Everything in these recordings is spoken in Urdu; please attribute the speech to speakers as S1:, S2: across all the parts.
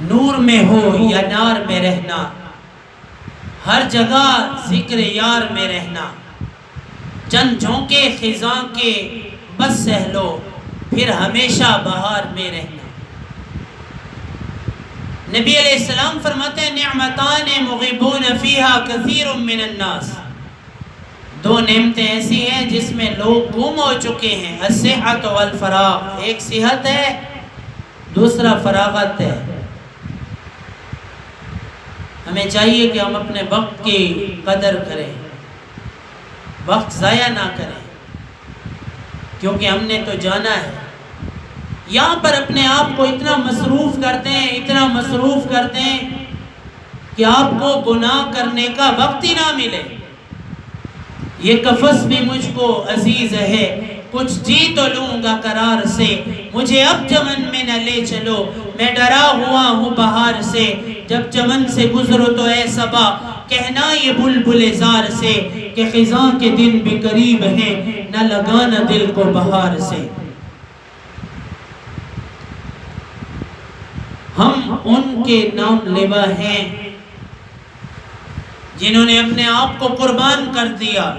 S1: نور میں ہو یا نار میں رہنا، ہر جگہ ذکر یار میں رہنا، چند جھونکے خزاں کے بس سہ لو، پھر ہمیشہ بہار میں رہنا۔ نبی علیہ السلام فرماتے ہیں نعمتان مغیبون فیہا کثیر من الناس، دو نعمتیں ایسی ہیں جس میں لوگ گم ہو چکے ہیں، الصحت والفراغ، ایک صحت ہے دوسرا فراغت ہے۔ ہمیں چاہیے کہ ہم اپنے وقت کی قدر کریں، وقت ضائع نہ کریں، کیونکہ ہم نے تو جانا ہے۔ یہاں پر اپنے آپ کو اتنا مصروف کرتے ہیں، اتنا مصروف کرتے ہیں کہ آپ کو گناہ کرنے کا وقت ہی نہ ملے۔ یہ قفس بھی مجھ کو عزیز ہے، کچھ جی تو لوں گا قرار سے، مجھے اب چمن میں نہ لے چلو، میں ڈرا ہوا ہوں بہار سے، جب چمن سے گزرو تو اے صبا کہنا یہ بلبل زار سے، کہ خزاں کے دن بھی قریب ہیں، نہ لگانا دل کو بہار سے۔ ہم ان کے نام لیوا ہیں جنہوں نے اپنے آپ کو قربان کر دیا۔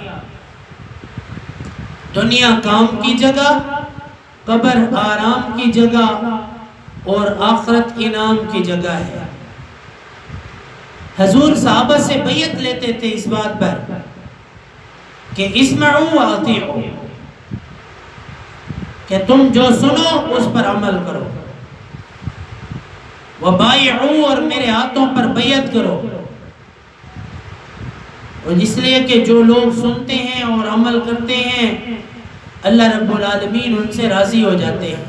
S1: دنیا کام کی جگہ، قبر آرام کی جگہ، اور آخرت انعام کی جگہ ہے۔ حضور صحابہ سے بیعت لیتے تھے اس بات پر کہ اسمعوا واطیعوا، کہ تم جو سنو اس پر عمل کرو، وبایعوا، اور میرے ہاتھوں پر بیعت کرو۔ اور اس لیے کہ جو لوگ سنتے ہیں اور عمل کرتے ہیں اللہ رب العالمین ان سے راضی ہو جاتے ہیں۔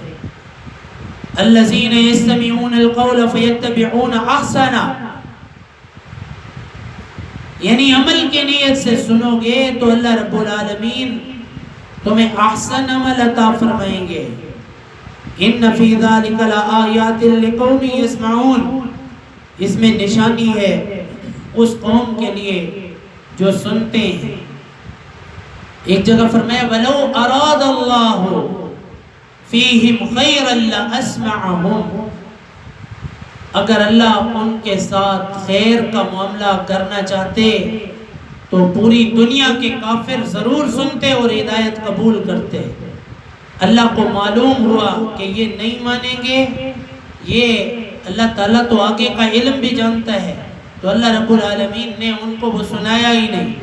S1: الذین یستمعون القول فیتبعون احسنہ، یعنی عمل کے نیت سے سنو گے تو اللہ رب العالمین تمہیں احسن عمل عطا فرمائیں گے۔ ان فی ذلک لآیات لقوم یسمعون، اس میں نشانی ہے اس قوم کے لیے جو سنتے ہیں۔ ایک جگہ فرمایا وَلَوْ أَرَادَ اللَّهُ فِيهِمْ خَيْرًا لَأَسْمَعَهُمْ، اگر اللہ ان کے ساتھ خیر کا معاملہ کرنا چاہتے تو پوری دنیا کے کافر ضرور سنتے اور ہدایت قبول کرتے۔ اللہ کو معلوم ہوا کہ یہ نہیں مانیں گے، یہ اللہ تعالیٰ تو آگے کا علم بھی جانتا ہے، تو اللہ رب العالمین نے ان کو وہ سنایا ہی نہیں۔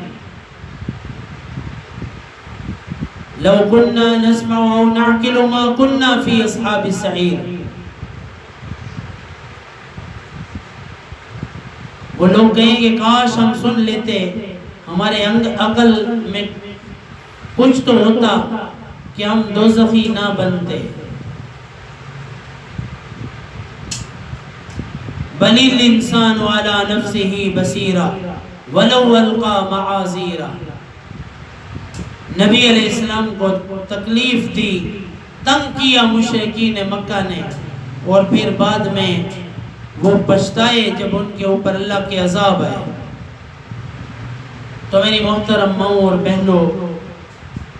S1: لو كنا نسمع او نعقل ما كنا في اصحاب السعیر، وہ لوگ کہیں گے کاش ہم سن لیتے، ہمارے عقل میں کچھ تو ہوتا کہ ہم دوزخی نہ بنتے۔ بل الانسان على نفسه بصیرا ولو القى معاذیرا، نبی علیہ السلام کو تکلیف دی، تنگ کیا مشرکین مکہ نے، اور پھر بعد میں وہ پچھتائے جب ان کے اوپر اللہ کے عذاب آئے۔ تو میری محترم ماؤں اور بہنوں،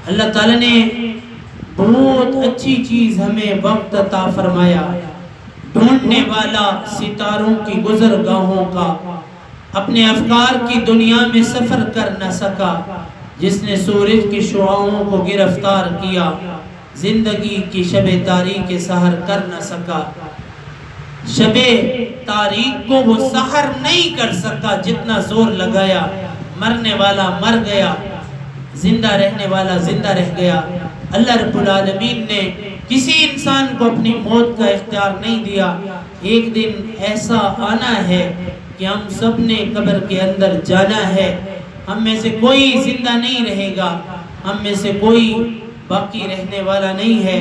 S1: اللہ تعالیٰ نے بہت اچھی چیز ہمیں وقت عطا فرمایا، ڈھونڈنے والا ستاروں کی گزرگاہوں کا، اپنے افکار کی دنیا میں سفر کر نہ سکا، جس نے سورج کی شعاعوں کو گرفتار کیا، زندگی کی شب تاریک کے سحر کر نہ سکا۔ شب تاریک کو وہ سحر نہیں کر سکا جتنا زور لگایا، مرنے والا مر گیا، زندہ رہنے والا زندہ رہ گیا۔ اللہ رب العالمین نے کسی انسان کو اپنی موت کا اختیار نہیں دیا۔ ایک دن ایسا آنا ہے کہ ہم سب نے قبر کے اندر جانا ہے، ہم میں سے کوئی زندہ نہیں رہے گا، ہم میں سے کوئی باقی رہنے والا نہیں ہے۔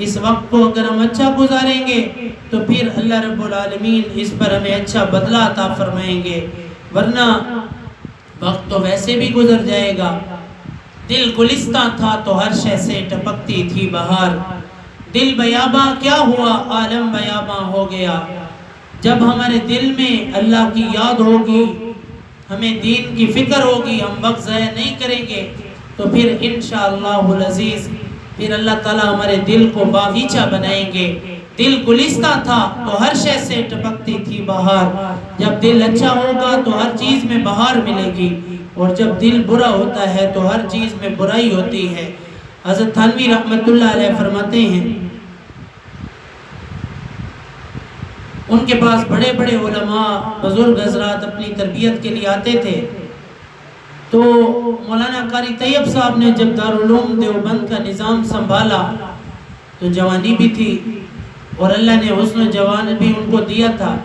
S1: اس وقت کو اگر ہم اچھا گزاریں گے تو پھر اللہ رب العالمین اس پر ہمیں اچھا بدلہ عطا فرمائیں گے، ورنہ وقت تو ویسے بھی گزر جائے گا۔ دل گلستہ تھا تو ہر شے سے ٹپکتی تھی بہار، دل بیاباں کیا ہوا عالم بیاباں ہو گیا۔ جب ہمارے دل میں اللہ کی یاد ہوگی، ہمیں دین کی فکر ہوگی، ہم وقت ضائع نہیں کریں گے، تو پھر انشاءاللہ العزیز پھر اللہ تعالیٰ ہمارے دل کو باغیچہ بنائیں گے، دل گلستہ تھا تو ہر شے سے ٹپکتی تھی بہار. جب دل اچھا ہوگا تو ہر چیز میں بہار ملے گی، اور جب دل برا ہوتا ہے تو ہر چیز میں برائی ہوتی ہے. حضرت تھانوی رحمت اللہ علیہ فرماتے ہیں ان کے پاس بڑے بڑے علماء بزرگ حضرات اپنی تربیت کے لیے آتے تھے. تو مولانا قاری طیب صاحب نے جب دارالعلوم دیوبند کا نظام سنبھالا تو جوانی بھی تھی، اور اللہ نے حسن و جوان بھی ان کو دیا تھا،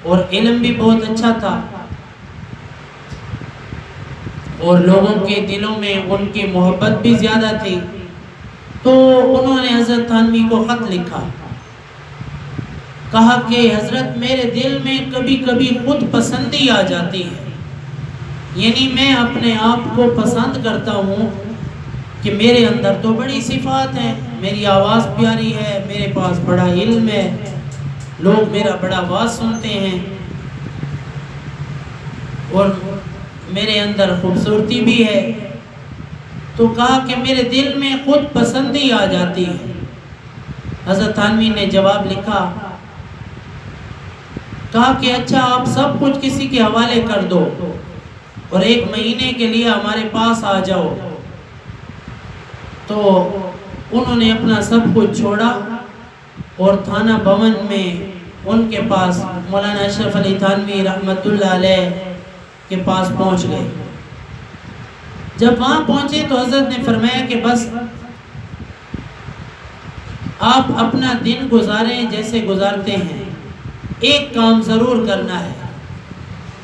S1: اور علم بھی بہت اچھا تھا، اور لوگوں کے دلوں میں ان کی محبت بھی زیادہ تھی. تو انہوں نے حضرت تھانوی کو خط لکھا، کہا کہ حضرت میرے دل میں کبھی کبھی خود پسندی آ جاتی ہے، یعنی میں اپنے آپ کو پسند کرتا ہوں کہ میرے اندر تو بڑی صفات ہیں، میری آواز پیاری ہے، میرے پاس بڑا علم ہے، لوگ میرا بڑا واز سنتے ہیں، اور میرے اندر خوبصورتی بھی ہے. تو کہا کہ میرے دل میں خود پسندی آ جاتی ہے. حضرت تھانوی نے جواب لکھا، کہا کہ اچھا آپ سب کچھ کسی کے حوالے کر دو اور 1 مہینے کے لیے ہمارے پاس آ جاؤ. تو انہوں نے اپنا سب کچھ چھوڑا اور تھانہ بھون میں ان کے پاس مولانا اشرف علی تھانوی رحمت اللہ علیہ کے پاس پہنچ گئے. جب وہاں پہنچے تو حضرت نے فرمایا کہ بس آپ اپنا دن گزاریں جیسے گزارتے ہیں، ایک کام ضرور کرنا ہے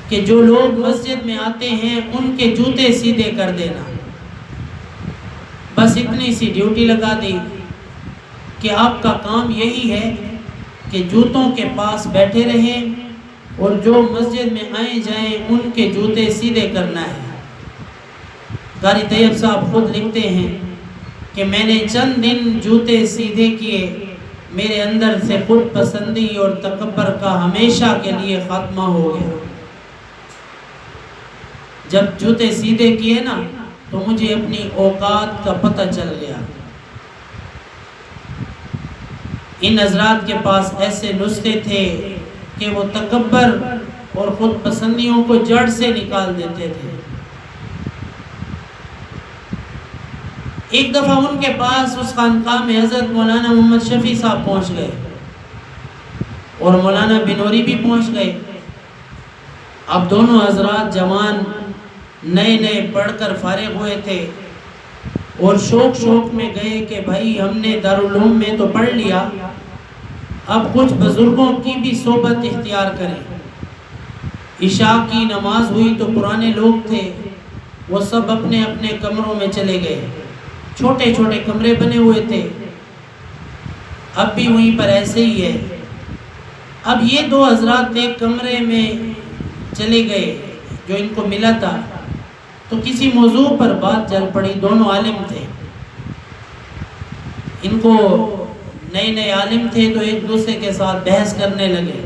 S1: کہ جو لوگ مسجد میں آتے ہیں ان کے جوتے سیدھے کر دینا. بس اتنی سی ڈیوٹی لگا دی کہ آپ کا کام یہی ہے کہ جوتوں کے پاس بیٹھے رہیں اور جو مسجد میں آئے جائیں ان کے جوتے سیدھے کرنا ہے. قاری طیب صاحب خود لکھتے ہیں کہ میں نے چند دن جوتے سیدھے کیے، میرے اندر سے خود پسندی اور تکبر کا ہمیشہ کے لیے خاتمہ ہو گیا. جب جوتے سیدھے کیے نا تو مجھے اپنی اوقات کا پتہ چل گیا. ان حضرات کے پاس ایسے نسخے تھے کہ وہ تکبر اور خود پسندیوں کو جڑ سے نکال دیتے تھے. ایک دفعہ ان کے پاس اس خانقاہ میں حضرت مولانا محمد شفیع صاحب پہنچ گئے اور مولانا بنوری بھی پہنچ گئے. اب دونوں حضرات جوان نئے نئے پڑھ کر فارغ ہوئے تھے اور شوق میں گئے کہ بھائی ہم نے دارالعلوم میں تو پڑھ لیا، اب کچھ بزرگوں کی بھی صحبت اختیار کریں. عشاء کی نماز ہوئی تو پرانے لوگ تھے وہ سب اپنے اپنے کمروں میں چلے گئے. چھوٹے چھوٹے کمرے بنے ہوئے تھے، اب بھی وہیں پر ایسے ہی ہے. اب یہ 2 حضرات ایک کمرے میں چلے گئے جو ان کو ملا تھا، تو کسی موضوع پر بات چل پڑی. دونوں عالم تھے، ان کو نئے نئے عالم تھے تو ایک دوسرے کے ساتھ بحث کرنے لگے،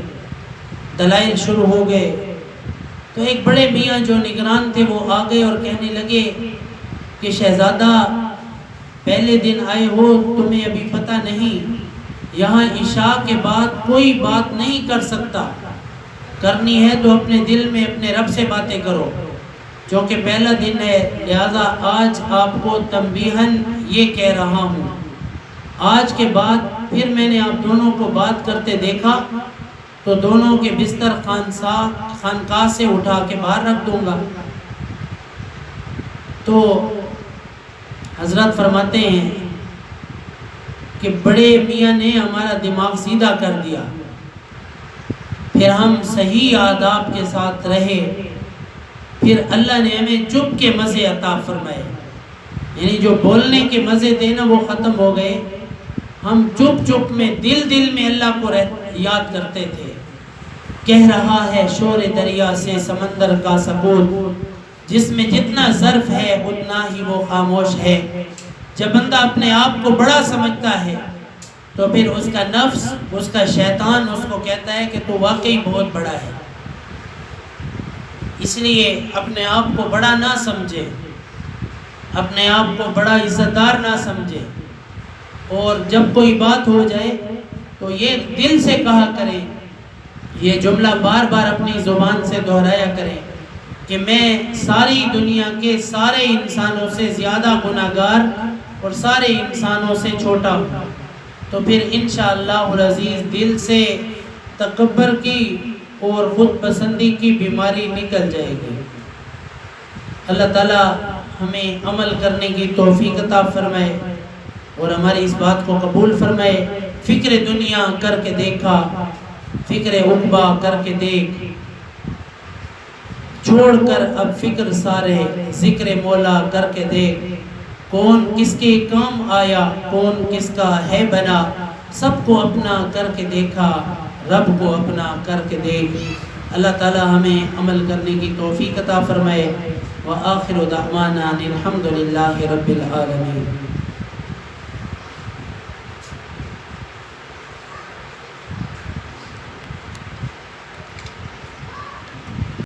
S1: دلائل شروع ہو گئے. تو ایک بڑے میاں جو نگران تھے وہ آ گئے اور کہنے لگے کہ شہزادہ پہلے دن آئے ہو، تمہیں ابھی پتہ نہیں یہاں عشاء کے بعد کوئی بات نہیں کر سکتا، کرنی ہے تو اپنے دل میں اپنے رب سے باتیں کرو، چونکہ پہلا دن ہے، لہذا آج آپ کو تنبیہاً یہ کہہ رہا ہوں. آج کے بعد پھر میں نے آپ دونوں کو بات کرتے دیکھا تو دونوں کے بستر خانقاہ سے اٹھا کے باہر رکھ دوں گا. تو حضرت فرماتے ہیں کہ بڑے میاں نے ہمارا دماغ سیدھا کر دیا، پھر ہم صحیح آداب کے ساتھ رہے، پھر اللہ نے ہمیں چپ کے مزے عطا فرمائے. یعنی جو بولنے کے مزے تھے نا وہ ختم ہو گئے، ہم چپ میں دل میں اللہ کو یاد کرتے تھے. کہہ رہا ہے شور دریا سے سمندر کا سکوت، جس میں جتنا ظرف ہے اتنا ہی وہ خاموش ہے. جب بندہ اپنے آپ کو بڑا سمجھتا ہے تو پھر اس کا نفس، اس کا شیطان اس کو کہتا ہے کہ تو واقعی بہت بڑا ہے. اس لیے اپنے آپ کو بڑا نہ سمجھے، اپنے آپ کو بڑا عزت دار نہ سمجھے، اور جب کوئی بات ہو جائے تو یہ دل سے کہا کریں، یہ جملہ بار بار اپنی زبان سے دہرایا کریں کہ میں ساری دنیا کے سارے انسانوں سے زیادہ گناہگار اور سارے انسانوں سے چھوٹا ہوں۔ تو پھر انشاءاللہ العزیز دل سے تکبر کی اور خود پسندی کی بیماری نکل جائے گی۔ اللہ تعالیٰ ہمیں عمل کرنے کی توفیق عطا فرمائے اور ہماری اس بات کو قبول فرمائے۔ فکر دنیا کر کے دیکھا، فکر عقبہ کر کے دیکھ، چھوڑ کر اب فکر سارے، ذکر مولا کر کے دیکھ، کون کس کے کام آیا، کون کس کا ہے بنا، سب کو اپنا کر کے دیکھا، رب کو اپنا کر کے دیکھ۔ اللہ تعالی ہمیں عمل کرنے کی توفیق عطا فرمائے۔ وآخر دعوانا الحمد للہ رب العالمین۔